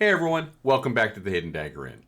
Hey everyone, welcome back to the Hidden Dagger Inn.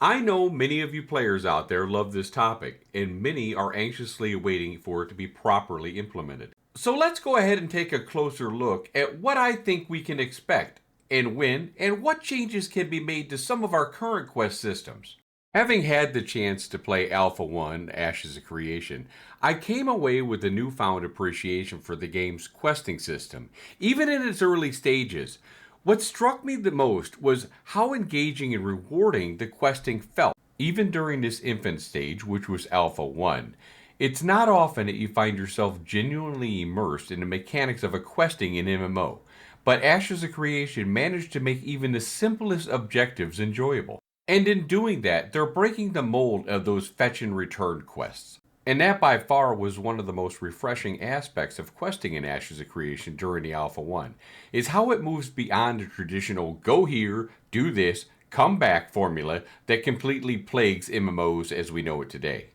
I know many of you players out there love this topic, and many are anxiously waiting for it to be properly implemented. So let's go ahead and take a closer look at what I think we can expect, and when, and what changes can be made to some of our current quest systems. Having had the chance to play Alpha 1, Ashes of Creation, I came away with a newfound appreciation for the game's questing system, even in its early stages. What struck me the most was how engaging and rewarding the questing felt, even during this infant stage, which was Alpha 1. It's not often that you find yourself genuinely immersed in the mechanics of a questing in MMO, but Ashes of Creation managed to make even the simplest objectives enjoyable. And in doing that, they're breaking the mold of those fetch and return quests. And that by far was one of the most refreshing aspects of questing in Ashes of Creation during the Alpha 1, is how it moves beyond the traditional go here, do this, come back formula that completely plagues MMOs as we know it today.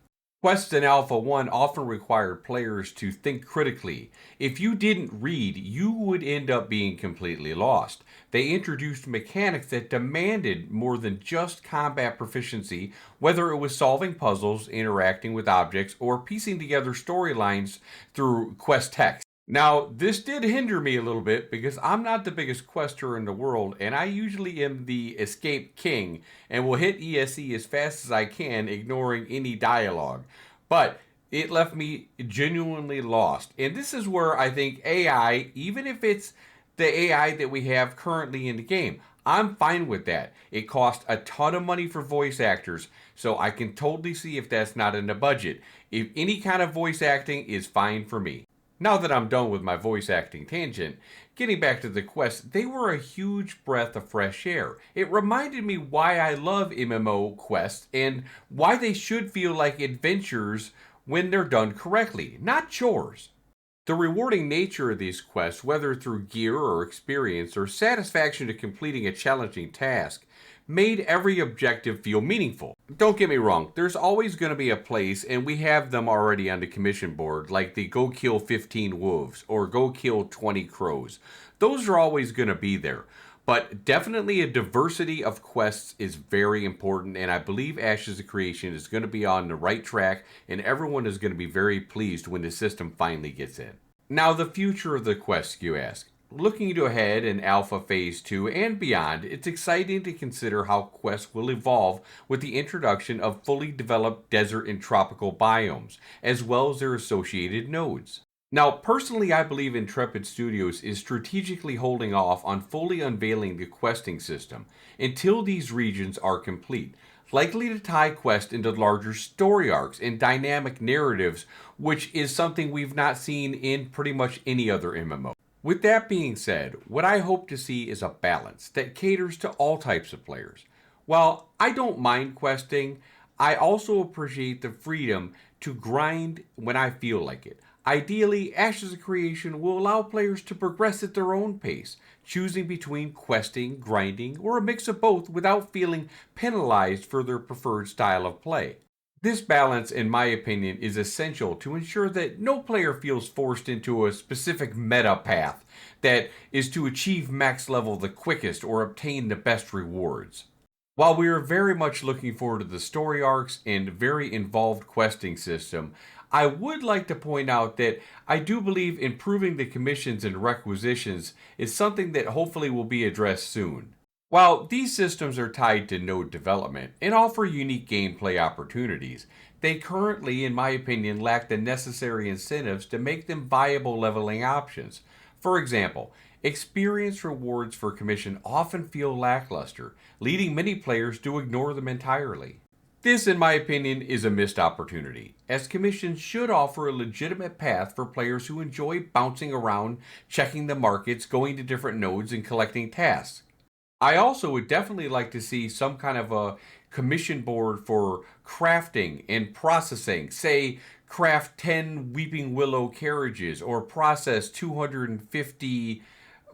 Quests in Alpha 1 often required players to think critically. If you didn't read, you would end up being completely lost. They introduced mechanics that demanded more than just combat proficiency, whether it was solving puzzles, interacting with objects, or piecing together storylines through quest text. Now, this did hinder me a little bit because I'm not the biggest quester in the world, and I usually am the escape king and will hit ESE as fast as I can, ignoring any dialogue. But it left me genuinely lost. And this is where I think AI, even if it's the AI that we have currently in the game, I'm fine with that. It costs a ton of money for voice actors, so I can totally see if that's not in the budget. If any kind of voice acting is fine for me. Now that I'm done with my voice acting tangent, getting back to the quests, they were a huge breath of fresh air. It reminded me why I love MMO quests and why they should feel like adventures when they're done correctly, not chores. The rewarding nature of these quests, whether through gear or experience or satisfaction to completing a challenging task, made every objective feel meaningful. Don't get me wrong, there's always going to be a place, and we have them already on the commission board, like the go kill 15 wolves or go kill 20 crows. Those are always going to be there. But definitely a diversity of quests is very important, and I believe Ashes of Creation is going to be on the right track, and everyone is going to be very pleased when the system finally gets in. Now, the future of the quests, you ask. Looking ahead in Alpha Phase 2 and beyond, it's exciting to consider how quests will evolve with the introduction of fully developed desert and tropical biomes, as well as their associated nodes. Now, personally, I believe Intrepid Studios is strategically holding off on fully unveiling the questing system until these regions are complete, likely to tie quest into larger story arcs and dynamic narratives, which is something we've not seen in pretty much any other MMO. With that being said, what I hope to see is a balance that caters to all types of players. While I don't mind questing, I also appreciate the freedom to grind when I feel like it. Ideally, Ashes of Creation will allow players to progress at their own pace, choosing between questing, grinding, or a mix of both without feeling penalized for their preferred style of play. This balance, in my opinion, is essential to ensure that no player feels forced into a specific meta path that is to achieve max level the quickest or obtain the best rewards. While we are very much looking forward to the story arcs and very involved questing system, I would like to point out that I do believe improving the commissions and requisitions is something that hopefully will be addressed soon. While these systems are tied to node development and offer unique gameplay opportunities, they currently, in my opinion, lack the necessary incentives to make them viable leveling options. For example, experience rewards for commission often feel lackluster, leading many players to ignore them entirely. This, in my opinion, is a missed opportunity, as commissions should offer a legitimate path for players who enjoy bouncing around, checking the markets, going to different nodes, and collecting tasks. I also would definitely like to see some kind of a commission board for crafting and processing. Say, craft 10 Weeping Willow carriages or process 250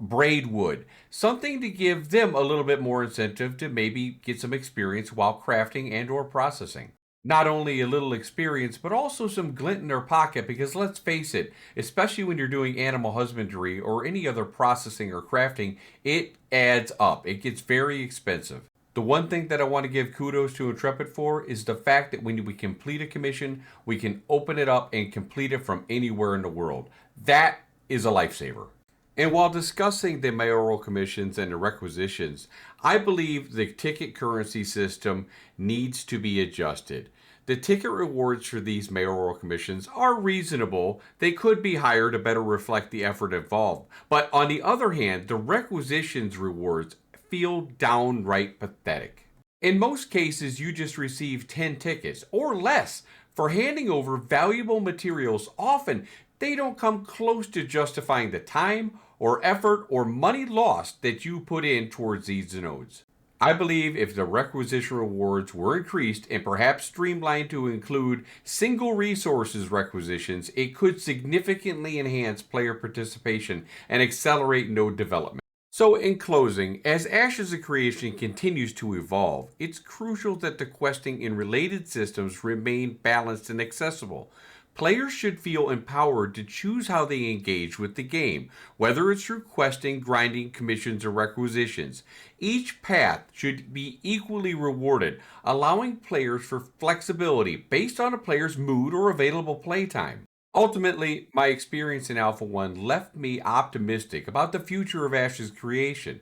braidwood. Something to give them a little bit more incentive to maybe get some experience while crafting and or processing. Not only a little experience, but also some glint in their pocket, because let's face it, especially when you're doing animal husbandry or any other processing or crafting, it adds up. It gets very expensive. The one thing that I want to give kudos to Intrepid for is the fact that when we complete a commission, we can open it up and complete it from anywhere in the world. That is a lifesaver. And while discussing the mayoral commissions and the requisitions, I believe the ticket currency system needs to be adjusted. The ticket rewards for these mayoral commissions are reasonable. They could be higher to better reflect the effort involved. But on the other hand, the requisitions rewards feel downright pathetic. In most cases, you just receive 10 tickets or less for handing over valuable materials. Often, they don't come close to justifying the time or effort or money lost that you put in towards these nodes. I believe if the requisition rewards were increased and perhaps streamlined to include single resources requisitions, it could significantly enhance player participation and accelerate node development. So, in closing, as Ashes of Creation continues to evolve, it's crucial that the questing in related systems remain balanced and accessible. Players should feel empowered to choose how they engage with the game, whether it's through questing, grinding, commissions, or requisitions. Each path should be equally rewarded, allowing players for flexibility based on a player's mood or available playtime. Ultimately, my experience in Alpha 1 left me optimistic about the future of Ash's creation.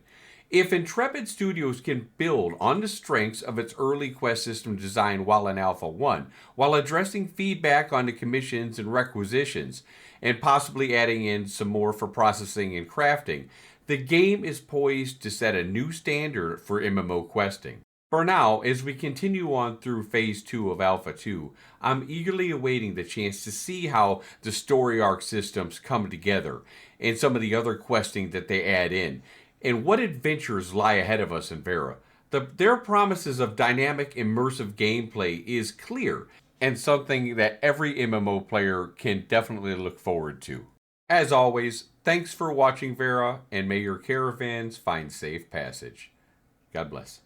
If Intrepid Studios can build on the strengths of its early quest system design while in Alpha 1, while addressing feedback on the commissions and requisitions, and possibly adding in some more for processing and crafting, the game is poised to set a new standard for MMO questing. For now, as we continue on through Phase 2 of Alpha 2, I'm eagerly awaiting the chance to see how the story arc systems come together and some of the other questing that they add in, and what adventures lie ahead of us in Verra. Their promises of dynamic, immersive gameplay is clear, and something that every MMO player can definitely look forward to. As always, thanks for watching Verra, and may your caravans find safe passage. God bless.